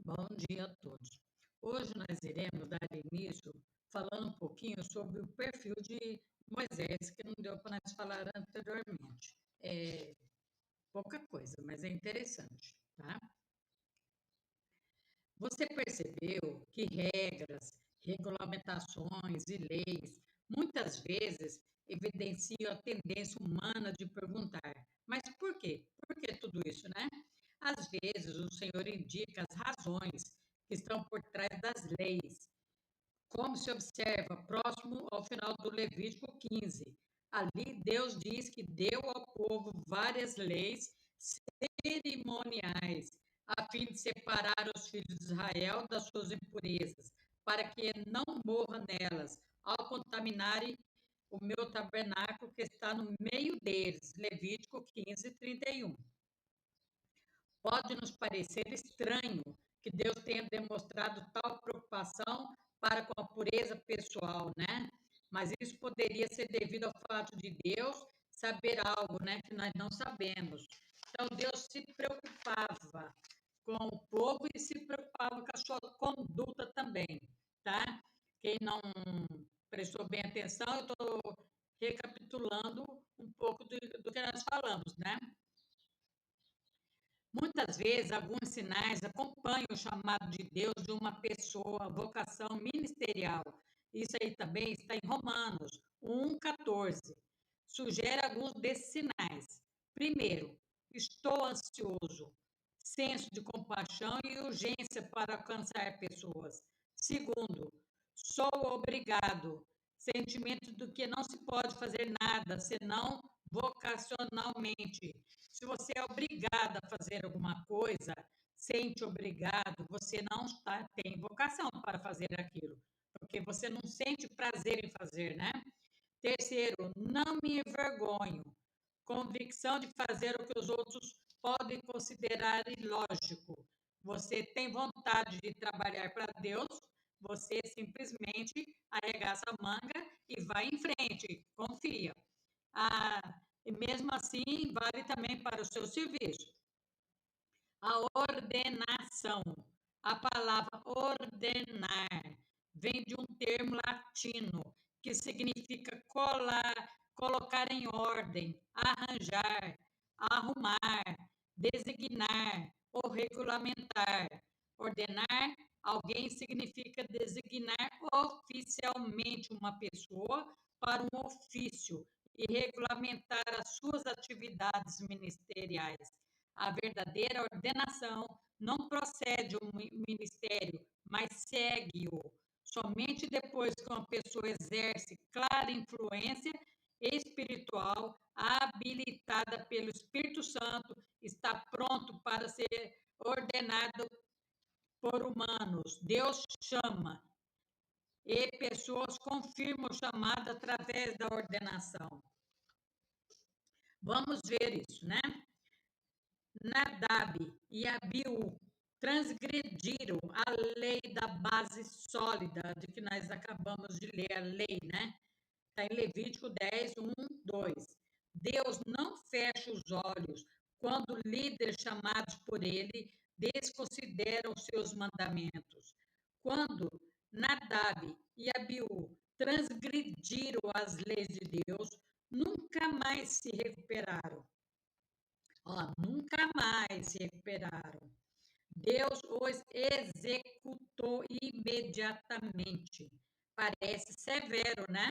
Bom dia a todos. Hoje nós iremos dar início falando um pouquinho sobre o perfil de Moisés, que não deu para nós falar anteriormente. É pouca coisa, mas é interessante, tá? Você percebeu que regras, regulamentações e leis muitas vezes evidenciam a tendência humana de perguntar: mas por quê? Por que tudo isso, né? Às vezes o Senhor indica as razões que estão por trás das leis, como se observa próximo ao final do Levítico 15. Ali Deus diz que deu ao povo várias leis cerimoniais, a fim de separar os filhos de Israel das suas impurezas, para que não morram nelas, ao contaminarem o meu tabernáculo que está no meio deles. Levítico 15, 31. Pode nos parecer estranho que Deus tenha demonstrado tal preocupação para com a pureza pessoal, né? Mas isso poderia ser devido ao fato de Deus saber algo, né, que nós não sabemos. Então Deus se preocupava com o povo e se preocupava com a sua conduta também, tá? Quem não prestou bem atenção, eu estou recapitulando um pouco do que nós falamos, né? Muitas vezes, alguns sinais acompanham o chamado de Deus de uma pessoa, a vocação ministerial. Isso aí também está em Romanos 1,14. Sugere alguns desses sinais. Primeiro, estou ansioso, senso de compaixão e urgência para alcançar pessoas. Segundo, sou obrigado, sentimento do que não se pode fazer nada senão vocacionalmente. Se você é obrigado a fazer alguma coisa, sente obrigado, você não tem vocação para fazer aquilo, porque você não sente prazer em fazer, né? Terceiro, não me envergonho. Convicção de fazer o que os outros podem considerar ilógico. Você tem vontade de trabalhar para Deus, você simplesmente arregaça a manga e vai em frente, confia. E mesmo assim, vale também para o seu serviço. A ordenação. A palavra ordenar vem de um termo latino que significa colocar em ordem, arranjar, arrumar, designar ou regulamentar. Ordenar alguém significa designar oficialmente uma pessoa para um ofício e regulamentar as suas atividades ministeriais. A verdadeira ordenação não procede ao ministério, mas segue-o. Somente depois que uma pessoa exerce clara influência espiritual, habilitada pelo Espírito Santo, está pronto para ser ordenado por humanos. Deus chama e pessoas confirmam o chamado através da ordenação. Vamos ver isso, né? Nadab e Abiú transgrediram a lei da base sólida, de que nós acabamos de ler a lei, né? Está em Levítico 10, 1, 2. Deus não fecha os olhos quando líderes chamados por ele desconsideram seus mandamentos. Quando Nadab e Abiú transgrediram as leis de Deus, nunca mais se recuperaram. Nunca mais se recuperaram. Deus os executou imediatamente. Parece severo, né?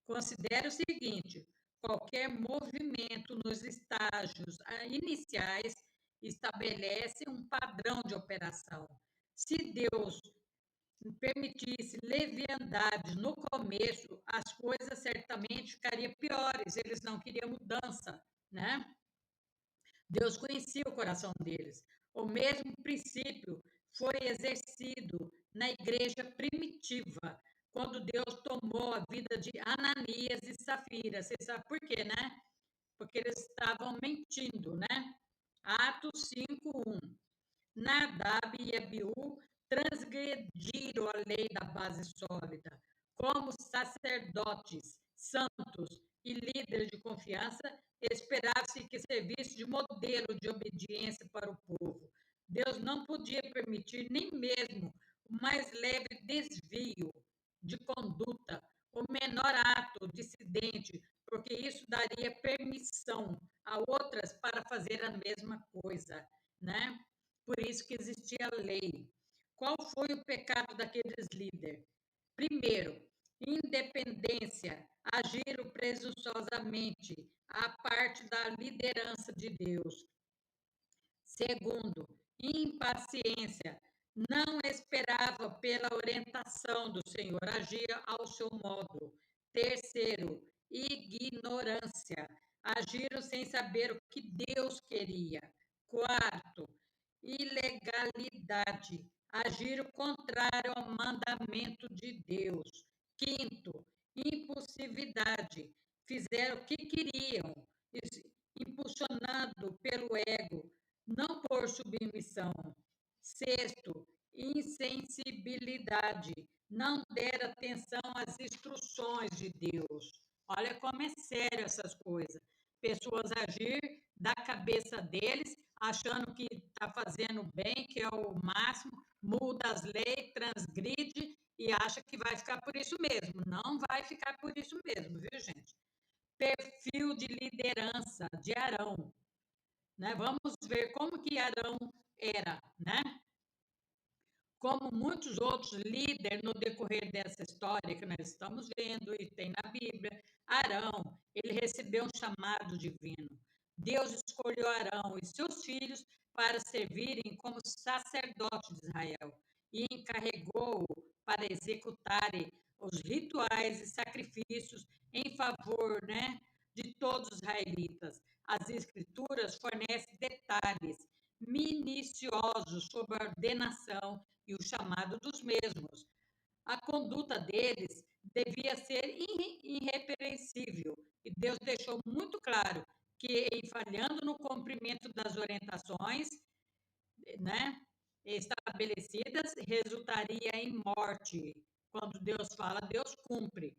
Considere o seguinte: qualquer movimento nos estágios iniciais estabelece um padrão de operação. Se Deus permitisse leviandade no começo, as coisas certamente ficariam piores. Eles não queriam mudança, né? Deus conhecia o coração deles. O mesmo princípio foi exercido na igreja primitiva, quando Deus tomou a vida de Ananias e Safira. Você sabe por quê, né? Porque eles estavam mentindo, né? Atos 5:1. Nadab e Abiú transgrediram a lei da base sólida. Como sacerdotes santos e líderes de confiança, esperava-se que servisse de modelo de obediência para o povo. Deus não podia permitir nem mesmo o mais leve desvio de conduta, o menor ato dissidente, porque isso daria permissão a outras para fazer a mesma coisa, né? Por isso que existia a lei. Qual foi o pecado daqueles líderes? Primeiro, independência, agiram presunçosamente à parte da liderança de Deus. Segundo, impaciência, não esperava pela orientação do Senhor, agia ao seu modo. Terceiro, ignorância, agiram sem saber o que Deus queria. Quarto, ilegalidade, agiram contrário ao mandamento de Deus. Quinto, impulsividade, fizeram o que queriam, impulsionado pelo ego, não por submissão. Sexto, insensibilidade, não der atenção às instruções de Deus. Olha como é sério essas coisas. Pessoas agir da cabeça deles, achando que está fazendo bem, que é o máximo, muda as leis, transgride e acha que vai ficar por isso mesmo. Não vai ficar por isso mesmo, viu, gente? Perfil de liderança de Arão, né? Vamos ver como que Arão era, né? Como muitos outros líderes no decorrer dessa história que nós estamos vendo e tem na Bíblia, Arão, ele recebeu um chamado divino. Deus escolheu Arão e seus filhos para servirem como sacerdote de Israel e encarregou-o para executarem os rituais e sacrifícios em favor, né, de todos os israelitas. As escrituras fornecem detalhes minuciosos sobre a ordenação e o chamado dos mesmos. A conduta deles devia ser irrepreensível, e Deus deixou muito claro que, em falhando no cumprimento das orientações, né, estabelecidas, resultaria em morte. Quando Deus fala, Deus cumpre.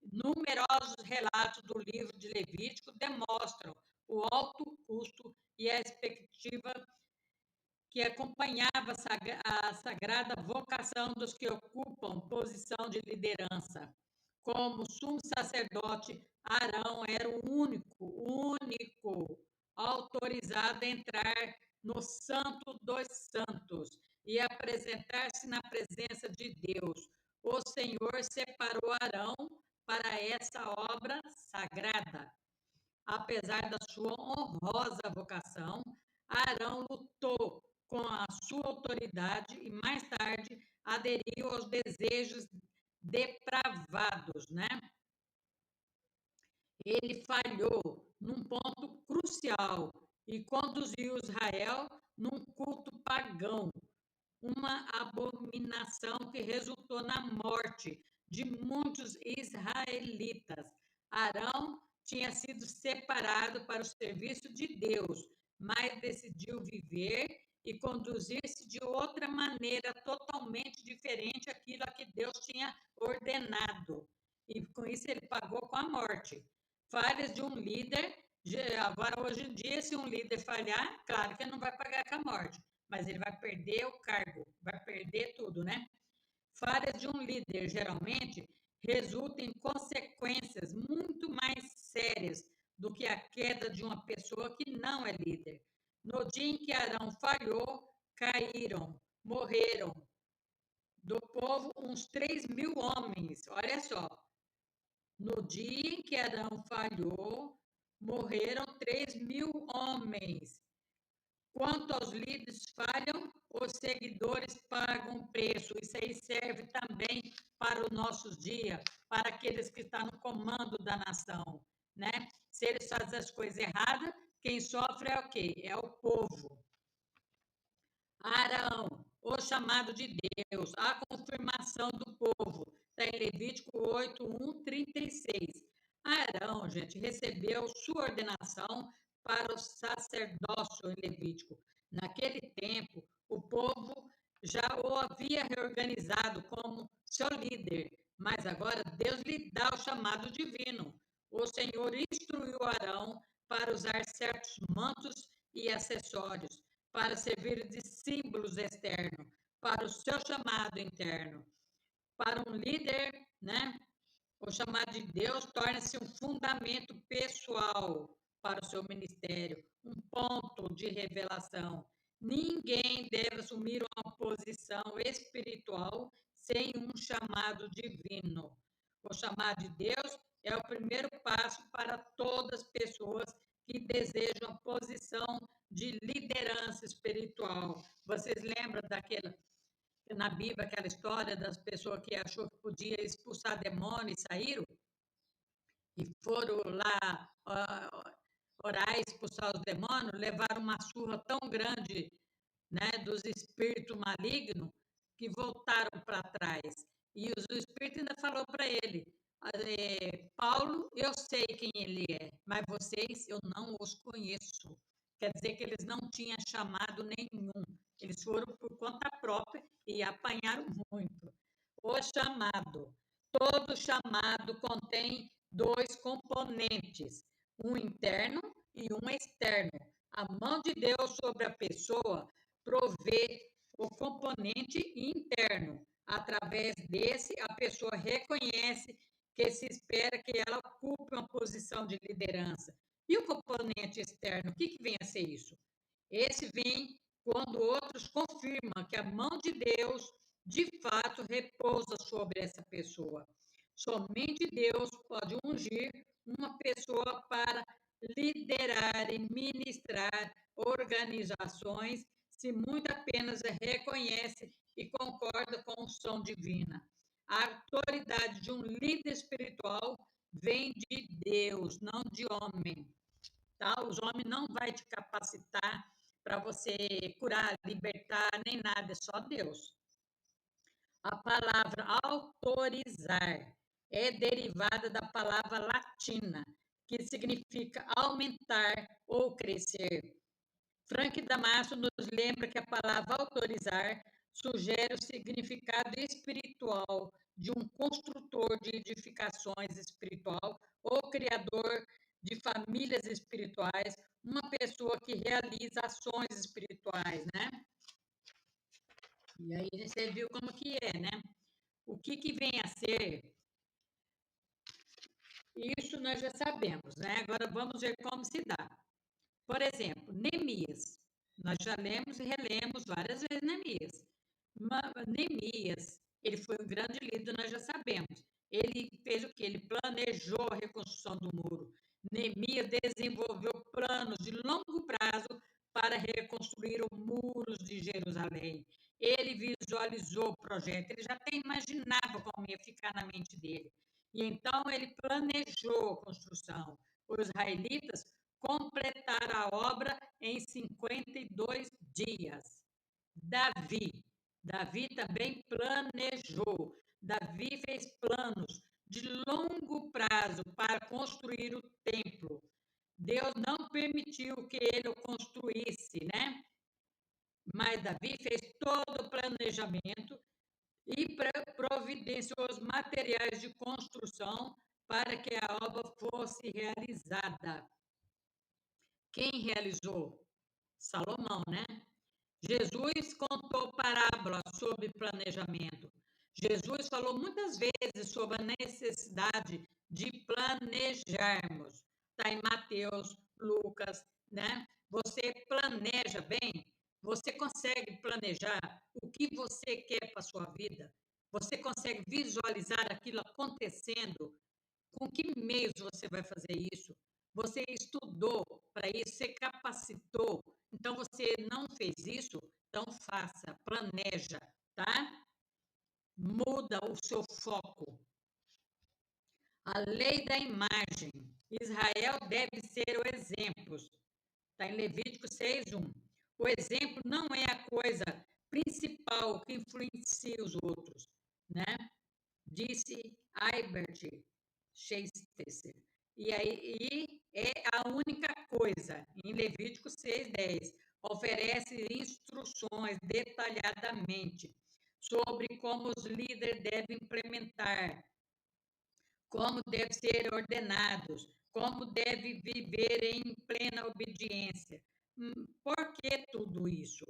Numerosos relatos do livro de Levítico demonstram o alto custo e a expectativa que acompanhava a sagrada vocação dos que ocupam posição de liderança. Como sumo sacerdote, Arão era o único autorizado a entrar no Santo dos Santos e apresentar-se na presença de Deus. O Senhor separou Arão para essa obra sagrada. Apesar da sua honrosa vocação, Arão lutou com a sua autoridade e mais tarde aderiu aos desejos depravados, né? Ele falhou num ponto crucial e conduziu Israel num culto pagão, uma abominação que resultou na morte de muitos israelitas. Arão tinha sido separado para o serviço de Deus, mas decidiu viver e conduzir-se de outra maneira totalmente diferente daquilo a que Deus tinha ordenado. E com isso ele pagou com a morte. Falhas de um líder, agora hoje em dia, se um líder falhar, claro que ele não vai pagar com a morte, mas ele vai perder o cargo, vai perder tudo, né? Falhas de um líder, geralmente, resultam em consequências muito mais sérias do que a queda de uma pessoa que não é líder. No dia em que Arão falhou, caíram, morreram do povo uns 3.000 homens. Olha só, no dia em que Arão falhou, morreram 3.000 homens. Quanto aos líderes falham, os seguidores pagam preço. Isso aí serve também para os nossos dias, para aqueles que estão no comando da nação, né? Se eles fazem as coisas erradas, quem sofre é o quê? É o povo. Arão, o chamado de Deus, a confirmação do povo, está em Levítico 8, 1, 36. Arão, gente, recebeu sua ordenação para o sacerdócio em Levítico. Naquele tempo, o povo já o havia reorganizado como seu líder, mas agora Deus lhe dá o chamado divino. O Senhor instruiu Arão para usar certos mantos e acessórios. para servir de símbolos externos para o seu chamado interno. Para um líder, né? O chamado de Deus torna-se um fundamento pessoal para o seu ministério, um ponto de revelação. Ninguém deve assumir uma posição espiritual sem um chamado divino. O chamado de Deus é o primeiro passo para todas as pessoas que desejam a posição de liderança espiritual. Vocês lembram daquela na Bíblia, aquela história das pessoas que achou que podia expulsar demônio e saíram? E foram lá orar e expulsar os demônios, levaram uma surra tão grande, né, dos espíritos malignos que voltaram para trás. E o espírito ainda falou para ele: Paulo, eu sei quem ele é, mas vocês eu não os conheço. Quer dizer que eles não tinham chamado nenhum. Eles foram por conta própria e apanharam muito. O chamado. Todo chamado contém dois componentes, um interno e um externo. A mão de Deus sobre a pessoa provê o componente interno. Através desse, a pessoa reconhece que se espera que ela ocupe uma posição de liderança. E o componente externo, o que vem a ser isso? Esse vem quando outros confirmam que a mão de Deus, de fato, repousa sobre essa pessoa. Somente Deus pode ungir uma pessoa para liderar e ministrar organizações se muito apenas reconhece e concorda com a unção divina. A autoridade de um líder espiritual vem de Deus, não de homem. Tá? Os homens não vai te capacitar para você curar, libertar, nem nada, é só Deus. A palavra autorizar é derivada da palavra latina, que significa aumentar ou crescer. Frank Damaso nos lembra que a palavra autorizar sugere o significado espiritual de um construtor de edificações espiritual ou criador de famílias espirituais, uma pessoa que realiza ações espirituais, né? E aí você viu como que é, né? O que vem a ser, isso nós já sabemos, né? Agora vamos ver como se dá. Por exemplo, Neemias. Nós já lemos e relemos várias vezes Neemias. Neemias, ele foi um grande líder, nós já sabemos. Ele fez o que? Ele planejou a reconstrução do muro. Neemias desenvolveu planos de longo prazo para reconstruir os muros de Jerusalém. Ele visualizou o projeto, ele já até imaginava como ia ficar na mente dele. E então ele planejou a construção. Os israelitas completaram a obra em 52 dias. Davi também planejou. Davi fez planos de longo prazo para construir o templo. Deus não permitiu que ele o construísse, né? Mas Davi fez todo o planejamento e providenciou os materiais de construção para que a obra fosse realizada. Quem realizou? Salomão, né? Jesus contou parábolas sobre planejamento. Jesus falou muitas vezes sobre a necessidade de planejarmos. Está em Mateus, Lucas, né? Você planeja bem, você consegue planejar o que você quer para a sua vida, você consegue visualizar aquilo acontecendo. Com que meios você vai fazer isso? Você estudou para isso, você capacitou. Então você não fez isso, então faça, planeja, tá? Muda o seu foco. A lei da imagem. Israel deve ser o exemplo. Está em Levítico 6:1. O exemplo não é a coisa principal que influencia os outros, né? Disse Albert Schweitzer. E aí é a única coisa, em Levítico 6:10, oferece instruções detalhadamente sobre como os líderes devem implementar, como devem ser ordenados, como devem viver em plena obediência. Por que tudo isso?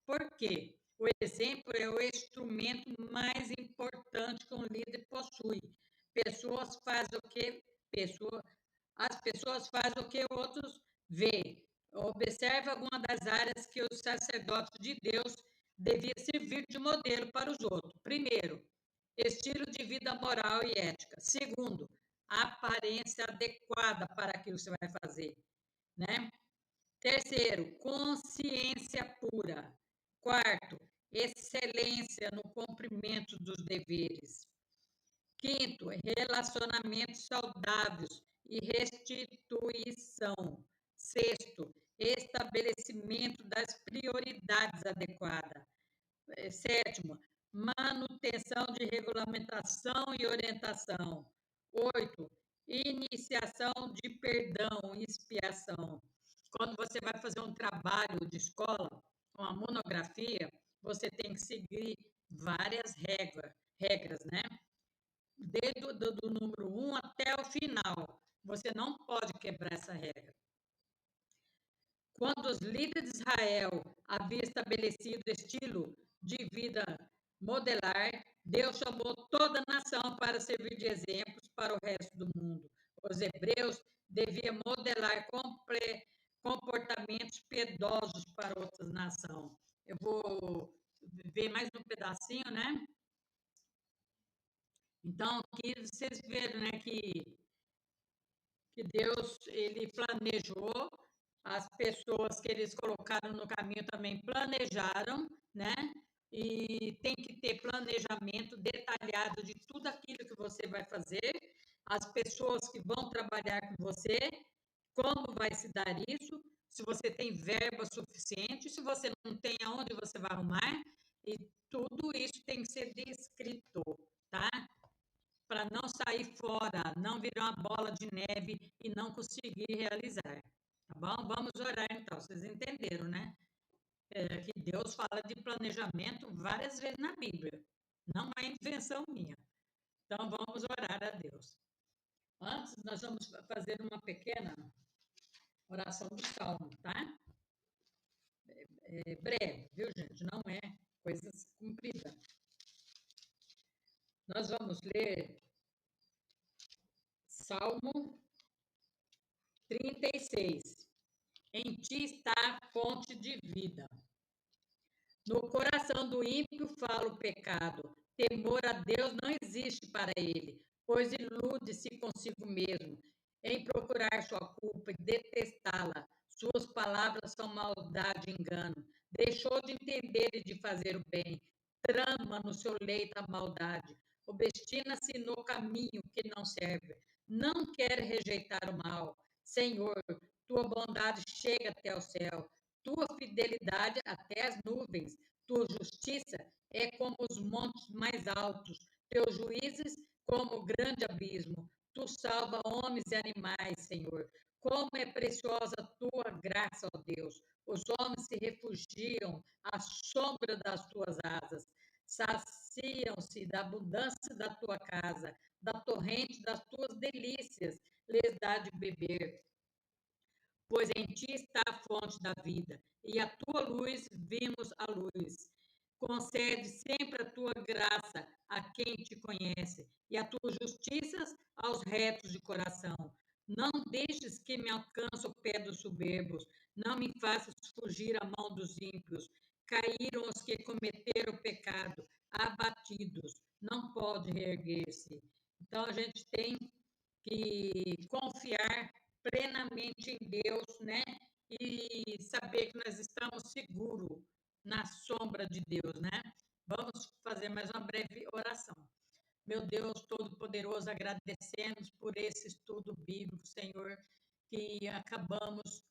Porque o exemplo é o instrumento mais importante que um líder possui. Pessoas fazem o que pessoa, as pessoas fazem o que outros vê. Observe alguma das áreas que os sacerdotes de Deus devia servir de modelo para os outros. Primeiro, estilo de vida moral e ética. Segundo, aparência adequada para aquilo que você vai fazer, né? Terceiro, consciência pura. Quarto, excelência no cumprimento dos deveres. Quinto, relacionamentos saudáveis e restituição. Sexto, estabelecimento das prioridades adequadas. Sétimo, manutenção de regulamentação e orientação. Oito, iniciação de perdão e expiação. Quando você vai fazer um trabalho de escola, uma monografia, você tem que seguir várias regras, né? Desde do número 1 até o final. Você não pode quebrar essa regra. Quando os líderes de Israel haviam estabelecido estilo de vida modelar, Deus chamou toda a nação para servir de exemplos para o resto do mundo. Os hebreus deviam modelar comportamentos piedosos para outras nações. Eu vou ver mais um pedacinho, né? Então, aqui vocês viram, né, que Deus ele planejou, as pessoas que eles colocaram no caminho também planejaram, né? E tem que ter planejamento detalhado de tudo aquilo que você vai fazer, as pessoas que vão trabalhar com você, como vai se dar isso, se você tem verba suficiente, se você não tem, aonde você vai arrumar, e tudo isso tem que ser descrito, tá? Para não sair fora, não virar uma bola de neve e não conseguir realizar. Tá bom? Vamos orar então. Vocês entenderam, né? Que Deus fala de planejamento várias vezes na Bíblia. Não é invenção minha. Então vamos orar a Deus. Antes, nós vamos fazer uma pequena oração do Salmo, tá? É breve, viu, gente? Não é coisas compridas. Nós vamos ler Salmo 36. Em ti está a fonte de vida. No coração do ímpio fala o pecado. Temor a Deus não existe para ele, pois ilude-se consigo mesmo em procurar sua culpa e detestá-la. Suas palavras são maldade e engano. Deixou de entender e de fazer o bem. Trama no seu leito a maldade. Obstina-se no caminho que não serve. Não quer rejeitar o mal. Senhor, tua bondade chega até o céu, tua fidelidade até as nuvens, tua justiça é como os montes mais altos, teus juízes como o grande abismo. Tu salva homens e animais, Senhor. Como é preciosa a tua graça, ó Deus. Os homens se refugiam à sombra das tuas asas. Saciam-se da abundância da tua casa, da torrente das tuas delícias, lhes dá de beber, pois em ti está a fonte da vida, e a tua luz vimos a luz. Concede sempre a tua graça a quem te conhece, e a tua justiça aos retos de coração. Não deixes que me alcance o pé dos soberbos, não me faças fugir à mão dos ímpios. Caíram os que cometeram pecado, abatidos, não pode reerguer-se. Então a gente tem que confiar plenamente em Deus, né? E saber que nós estamos seguros na sombra de Deus, né? Vamos fazer mais uma breve oração. Meu Deus Todo-Poderoso, agradecemos por esse estudo bíblico, Senhor, que acabamos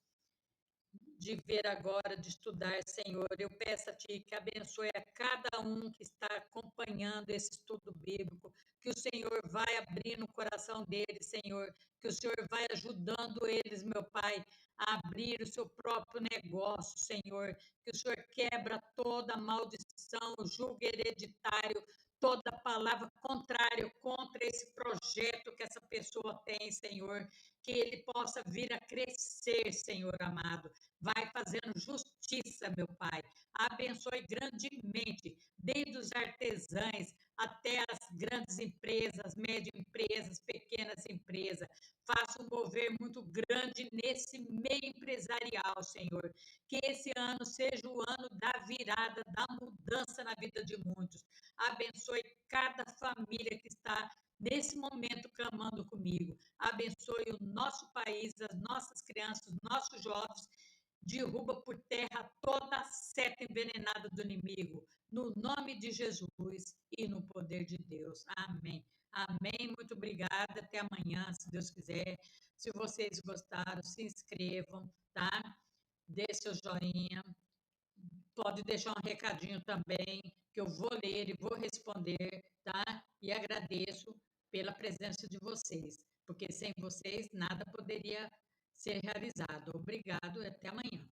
de ver agora, de estudar, Senhor. Eu peço a Ti que abençoe a cada um que está acompanhando esse estudo bíblico, que o Senhor vai abrindo o coração deles, Senhor, que o Senhor vai ajudando eles, meu Pai, a abrir o seu próprio negócio, Senhor, que o Senhor quebra toda a maldição, o jugo hereditário, toda palavra contrária contra esse projeto que essa pessoa tem, Senhor, que ele possa vir a crescer, Senhor amado. Vai fazendo justiça, meu Pai. Abençoe grandemente, desde os artesãos até as grandes empresas, médias empresas, pequenas empresas. Faça um mover muito grande nesse meio empresarial, Senhor. Que esse ano seja o ano da virada, da mudança na vida de muitos. Abençoe cada família que está nesse momento clamando comigo. Abençoe o nosso país, as nossas crianças, os nossos jovens. Derruba por terra toda a seta envenenada do inimigo. No nome de Jesus e no poder de Deus. Amém. Amém. Muito obrigada. Até amanhã, se Deus quiser. Se vocês gostaram, se inscrevam, tá? Dê seu joinha. Pode deixar um recadinho também, que eu vou ler e vou responder, tá? E agradeço pela presença de vocês, porque sem vocês nada poderia ser realizado. Obrigado e até amanhã.